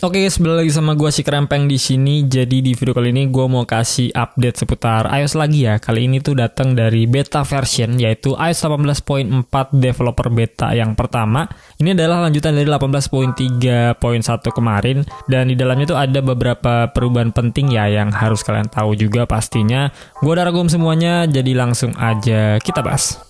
Oke guys, balik lagi sama gue si Krempeng di sini. Jadi di video kali ini gue mau kasih update seputar iOS lagi ya. Kali ini tuh datang dari beta version, yaitu iOS 18.4 developer beta yang pertama. Ini adalah lanjutan dari 18.3.1 kemarin, dan di dalamnya tuh ada beberapa perubahan penting ya yang harus kalian tahu juga pastinya. Gue udah rangkum semuanya, jadi langsung aja kita bahas.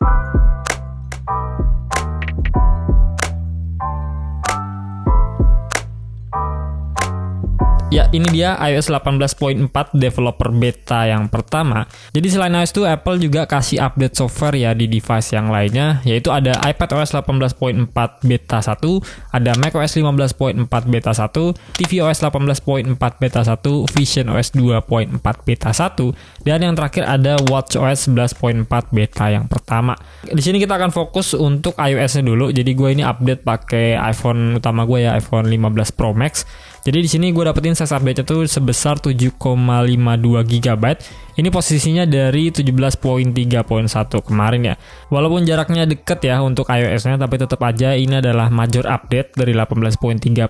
Ya, ini dia iOS 18.4 developer beta yang pertama. Jadi selain iOS itu, Apple juga kasih update software ya di device yang lainnya, yaitu ada iPadOS 18.4 beta 1, ada macOS 15.4 beta 1, tvOS 18.4 beta 1, visionOS 2.4 beta 1, dan yang terakhir ada watchOS 11.4 beta yang pertama. Di sini kita akan fokus untuk iOS-nya dulu. Jadi gue ini update pakai iPhone utama gue ya, iPhone 15 Pro Max. Jadi di sini gue dapetin size update-nya tuh sebesar 7,52 GB. Ini posisinya dari 17.3.1 kemarin ya. Walaupun jaraknya deket ya untuk iOS-nya, tapi tetap aja ini adalah major update dari 18.3.1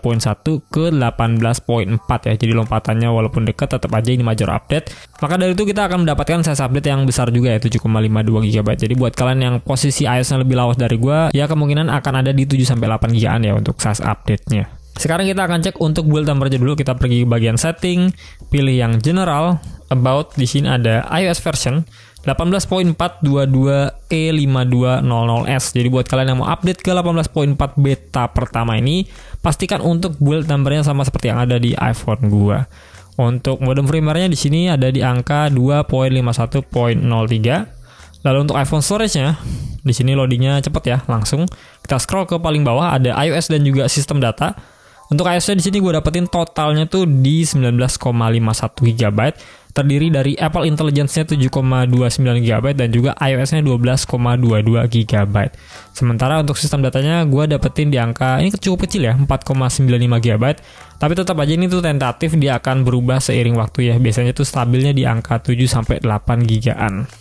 ke 18.4 ya. Jadi lompatannya walaupun deket, tetap aja ini major update. Maka dari itu kita akan mendapatkan size update yang besar juga ya, 7,52 GB. Jadi buat kalian yang posisi iOS-nya lebih lawas dari gue, ya kemungkinan akan ada di 7-8 GB ya untuk size update-nya. Sekarang kita akan cek untuk build number aja dulu. Kita pergi ke bagian setting, pilih yang general, about. Di sini ada iOS version 18.422E5200S. Jadi buat kalian yang mau update ke 18.4 beta pertama ini, pastikan untuk build numbernya sama seperti yang ada di iPhone gua. Untuk modem firmware-nya di sini ada di angka 2.51.03. Lalu untuk iPhone storage-nya, di sini loadingnya cepet ya, langsung. Kita scroll ke paling bawah, ada iOS dan juga sistem data. Untuk iOS-nya di sini gue dapetin totalnya tuh di 19,51 GB, terdiri dari Apple Intelligence-nya 7,29 GB dan juga iOS-nya 12,22 GB. Sementara untuk sistem datanya gue dapetin di angka, ini cukup kecil ya, 4,95 GB. Tapi tetap aja ini tuh tentatif, dia akan berubah seiring waktu ya. Biasanya tuh stabilnya di angka 7-8 GB-an.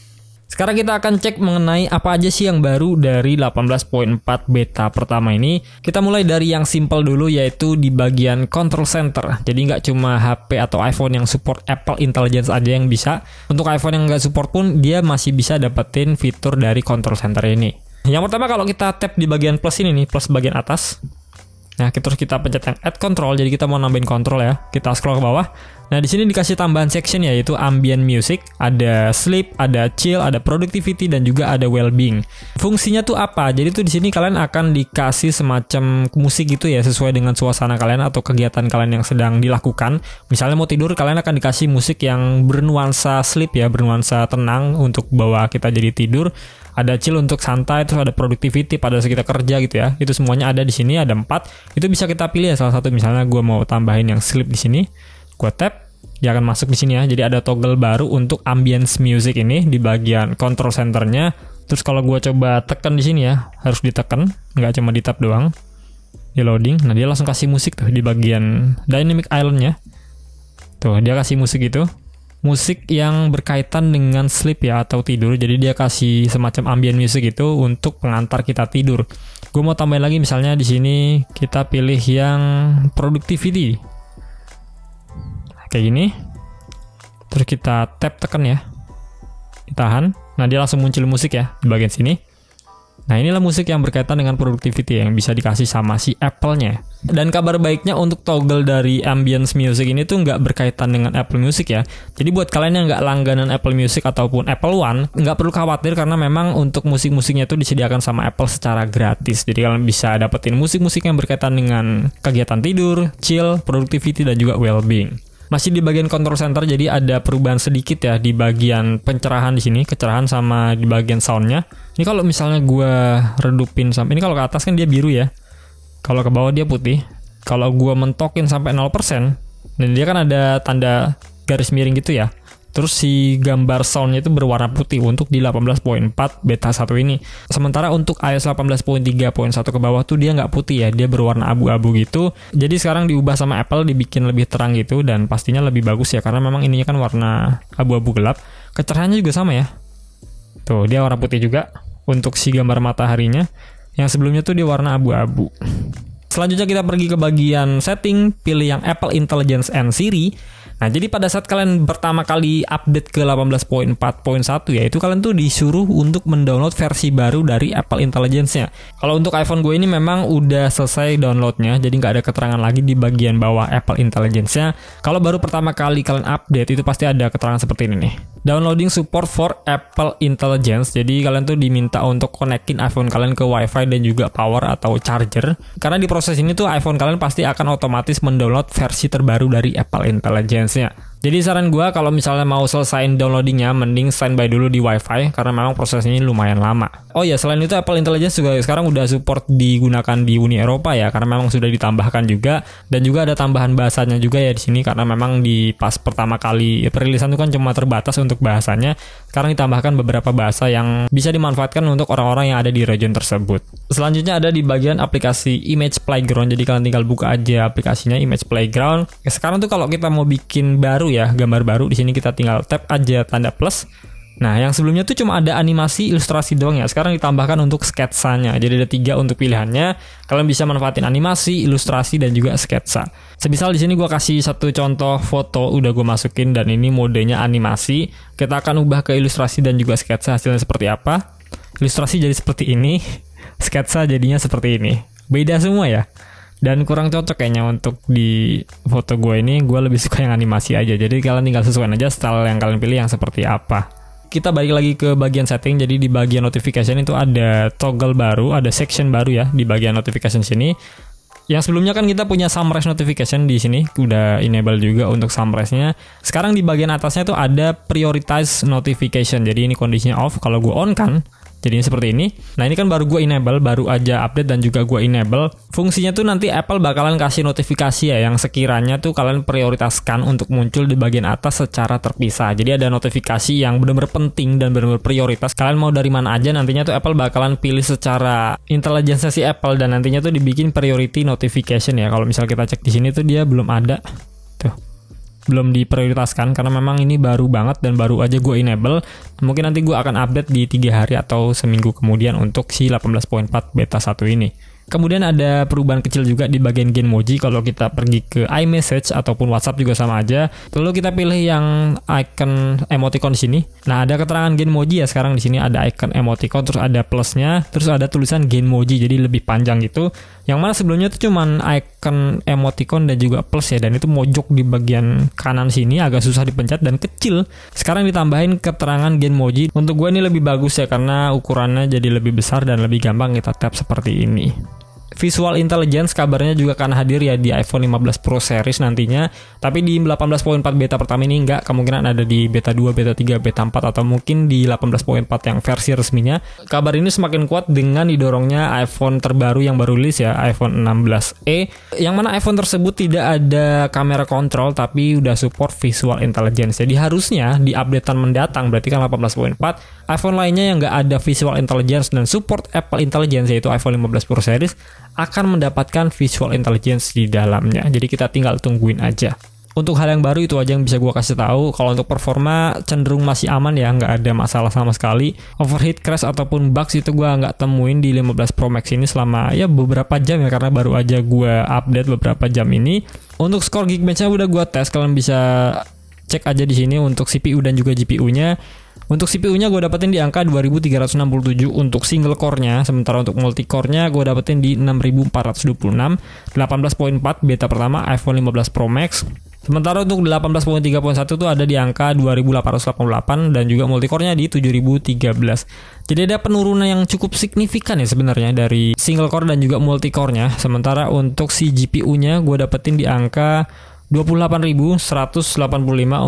Sekarang kita akan cek mengenai apa aja sih yang baru dari 18.4 beta pertama ini. Kita mulai dari yang simple dulu, yaitu di bagian control center. Jadi nggak cuma HP atau iPhone yang support Apple Intelligence aja yang bisa. Untuk iPhone yang nggak support pun dia masih bisa dapetin fitur dari control center ini. Yang pertama, kalau kita tap di bagian plus ini nih, plus bagian atas. Nah, terus kita pencet yang add control, jadi kita mau nambahin control ya. Kita scroll ke bawah. Nah, di sini dikasih tambahan section yaitu ambient music, ada sleep, ada chill, ada productivity, dan juga ada well-being. Fungsinya tuh apa? Jadi tuh di sini kalian akan dikasih semacam musik gitu ya, sesuai dengan suasana kalian atau kegiatan kalian yang sedang dilakukan. Misalnya mau tidur, kalian akan dikasih musik yang bernuansa sleep ya, bernuansa tenang untuk bawa kita jadi tidur. Ada chill untuk santai, terus ada productivity pada saat kita kerja gitu ya. Itu semuanya ada di sini, ada 4. Itu bisa kita pilih ya salah satu. Misalnya gue mau tambahin yang sleep di sini. Gue tap, dia akan masuk di sini ya. Jadi ada toggle baru untuk ambience music ini di bagian control centernya. Terus kalau gue coba tekan di sini ya, harus ditekan, nggak cuma di tap doang. Di loading, nah dia langsung kasih musik tuh di bagian dynamic island-nya. Tuh, dia kasih musik itu. Musik yang berkaitan dengan sleep ya, atau tidur. Jadi dia kasih semacam ambient music itu untuk pengantar kita tidur. Gue mau tambahin lagi, misalnya di sini kita pilih yang productivity. Kayak gini. Terus kita tap tekan ya. Ditahan. Nah, dia langsung muncul musik ya di bagian sini. Nah, inilah musik yang berkaitan dengan productivity yang bisa dikasih sama si Apple-nya. Dan kabar baiknya untuk toggle dari ambience music ini tuh nggak berkaitan dengan Apple Music ya. Jadi buat kalian yang nggak langganan Apple Music ataupun Apple One, nggak perlu khawatir karena memang untuk musik-musiknya tuh disediakan sama Apple secara gratis. Jadi kalian bisa dapetin musik-musik yang berkaitan dengan kegiatan tidur, chill, productivity, dan juga well-being. Masih di bagian control center, jadi ada perubahan sedikit ya di bagian pencerahan di sini, kecerahan sama di bagian soundnya. Ini kalau misalnya gue redupin sampai ini, kalau ke atas kan dia biru ya, kalau ke bawah dia putih. Kalau gue mentokin sampai 0%, dan dia kan ada tanda garis miring gitu ya. Terus si gambar soundnya itu berwarna putih untuk di 18.4 beta 1 ini. Sementara untuk iOS 18.3.1 ke bawah tuh dia nggak putih ya, dia berwarna abu-abu gitu. Jadi sekarang diubah sama Apple, dibikin lebih terang gitu, dan pastinya lebih bagus ya, karena memang ininya kan warna abu-abu gelap. Kecerahannya juga sama ya. Tuh, dia warna putih juga untuk si gambar mataharinya. Yang sebelumnya tuh dia warna abu-abu. Selanjutnya kita pergi ke bagian setting, pilih yang Apple Intelligence and Siri. Nah, jadi pada saat kalian pertama kali update ke 18.4.1 ya, itu kalian tuh disuruh untuk mendownload versi baru dari Apple Intelligence-nya. Kalau untuk iPhone gue ini memang udah selesai downloadnya, jadi nggak ada keterangan lagi di bagian bawah Apple Intelligence-nya. Kalau baru pertama kali kalian update, itu pasti ada keterangan seperti ini nih. Downloading support for Apple Intelligence. Jadi kalian tuh diminta untuk konekin iPhone kalian ke Wi-Fi dan juga power atau charger. Karena di proses ini tuh iPhone kalian pasti akan otomatis mendownload versi terbaru dari Apple Intelligence-nya. Jadi saran gue kalau misalnya mau selesain downloadingnya, mending standby dulu di Wi-Fi karena memang prosesnya lumayan lama. Oh ya, selain itu Apple Intelligence juga sekarang udah support digunakan di Uni Eropa ya, karena memang sudah ditambahkan juga, dan juga ada tambahan bahasanya juga ya di sini karena memang di pas pertama kali perilisan itu kan cuma terbatas untuk bahasanya. Sekarang ditambahkan beberapa bahasa yang bisa dimanfaatkan untuk orang-orang yang ada di region tersebut. Selanjutnya ada di bagian aplikasi Image Playground. Jadi kalian tinggal buka aja aplikasinya Image Playground. Sekarang tuh kalau kita mau bikin baru ya, gambar baru, di sini kita tinggal tap aja tanda plus. Nah, yang sebelumnya tuh cuma ada animasi, ilustrasi doang ya. Sekarang ditambahkan untuk sketsanya. Jadi ada 3 untuk pilihannya. Kalian bisa manfaatin animasi, ilustrasi, dan juga sketsa. Semisal di sini gue kasih satu contoh foto, udah gue masukin, dan ini modenya animasi. Kita akan ubah ke ilustrasi dan juga sketsa, hasilnya seperti apa. Ilustrasi jadi seperti ini, sketsa jadinya seperti ini. Beda semua ya. Dan kurang cocok kayaknya untuk di foto gue ini. Gue lebih suka yang animasi aja. Jadi kalian tinggal sesuaikan aja style yang kalian pilih yang seperti apa. Kita balik lagi ke bagian setting. Jadi di bagian notification itu ada toggle baru, ada section baru ya di bagian notification sini. Yang sebelumnya kan kita punya sunrise notification di sini, udah enable juga untuk sunrise-nya. Sekarang di bagian atasnya tuh ada prioritize notification. Jadi ini kondisinya off. Kalau gue on kan, jadinya seperti ini. Nah, ini kan baru gue enable, baru aja update dan juga gue enable. Fungsinya tuh nanti Apple bakalan kasih notifikasi ya, yang sekiranya tuh kalian prioritaskan untuk muncul di bagian atas secara terpisah. Jadi ada notifikasi yang benar-benar penting dan benar-benar prioritas. Kalian mau dari mana aja, nantinya tuh Apple bakalan pilih secara intelligence si Apple, dan nantinya tuh dibikin priority notification ya. Kalau misal kita cek di sini tuh dia belum ada. Tuh. Belum diprioritaskan karena memang ini baru banget dan baru aja gue enable. Mungkin nanti gue akan update di 3 hari atau seminggu kemudian untuk si 18.4 beta 1 ini. Kemudian ada perubahan kecil juga di bagian Genmoji. Kalau kita pergi ke iMessage ataupun WhatsApp juga sama aja. Lalu kita pilih yang icon emoticon di sini. Nah, ada keterangan Genmoji ya sekarang di sini ada icon emoticon, terus ada plusnya, terus ada tulisan Genmoji, jadi lebih panjang gitu. Yang mana sebelumnya itu cuman icon emoticon dan juga plus ya, dan itu mojok di bagian kanan sini, agak susah dipencet dan kecil. Sekarang ditambahin keterangan Genmoji. Untuk gue ini lebih bagus ya karena ukurannya jadi lebih besar dan lebih gampang kita tap seperti ini. Visual Intelligence kabarnya juga akan hadir ya di iPhone 15 Pro Series nantinya. Tapi di 18.4 beta pertama ini enggak, kemungkinan ada di beta 2, beta 3, beta 4 atau mungkin di 18.4 yang versi resminya. Kabar ini semakin kuat dengan didorongnya iPhone terbaru yang baru rilis ya, iPhone 16e. Yang mana iPhone tersebut tidak ada kamera kontrol tapi udah support Visual Intelligence. Jadi harusnya di updatean mendatang, berarti kan 18.4, iPhone lainnya yang nggak ada Visual Intelligence dan support Apple Intelligence yaitu iPhone 15 Pro Series akan mendapatkan Visual Intelligence di dalamnya. Jadi kita tinggal tungguin aja. Untuk hal yang baru itu aja yang bisa gue kasih tahu. Kalau untuk performa cenderung masih aman ya, nggak ada masalah sama sekali. Overheat, crash ataupun bugs itu gue nggak temuin di 15 Pro Max ini selama ya beberapa jam ya, karena baru aja gue update beberapa jam ini. Untuk skor Geekbench-nya udah gue tes, kalian bisa cek aja di sini untuk CPU dan juga GPU-nya. Untuk CPU-nya gue dapetin di angka 2367 untuk single core-nya, sementara untuk multi core-nya gue dapetin di 6426, 18.4 beta pertama iPhone 15 Pro Max. Sementara untuk 18.3.1 itu ada di angka 2888 dan juga multi core-nya di 7013. Jadi ada penurunan yang cukup signifikan ya sebenarnya dari single core dan juga multi core-nya. Sementara untuk si GPU-nya gue dapetin di angka 28.185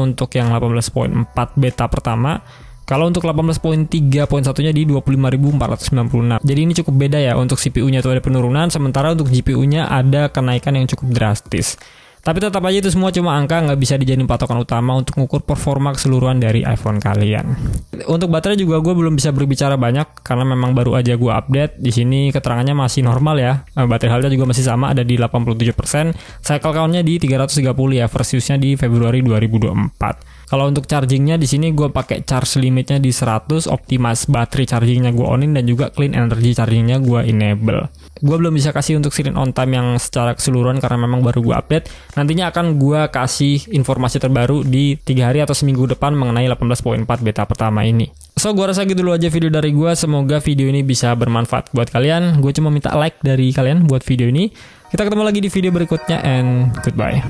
untuk yang 18.4 beta pertama. Kalau untuk 18.3.1-nya di 25.496. Jadi ini cukup beda ya, untuk CPU-nya itu ada penurunan, sementara untuk GPU-nya ada kenaikan yang cukup drastis. Tapi tetap aja itu semua cuma angka, nggak bisa dijadiin patokan utama untuk mengukur performa keseluruhan dari iPhone kalian. Untuk baterai juga gue belum bisa berbicara banyak karena memang baru aja gue update. Di sini keterangannya masih normal ya. Baterai health-nya juga masih sama, ada di 87%. Cycle count-nya di 330 ya, first use-nya di Februari 2024. Kalau untuk chargingnya di sini gue pakai charge limitnya di 100, optimize battery chargingnya gue onin, dan juga clean energy chargingnya gue enable. Gue belum bisa kasih untuk screen on time yang secara keseluruhan karena memang baru gue update. Nantinya akan gue kasih informasi terbaru di 3 hari atau seminggu depan mengenai 18.4 beta pertama ini. So, gue rasa gitu dulu aja video dari gue. Semoga video ini bisa bermanfaat buat kalian. Gue cuma minta like dari kalian buat video ini. Kita ketemu lagi di video berikutnya, and goodbye.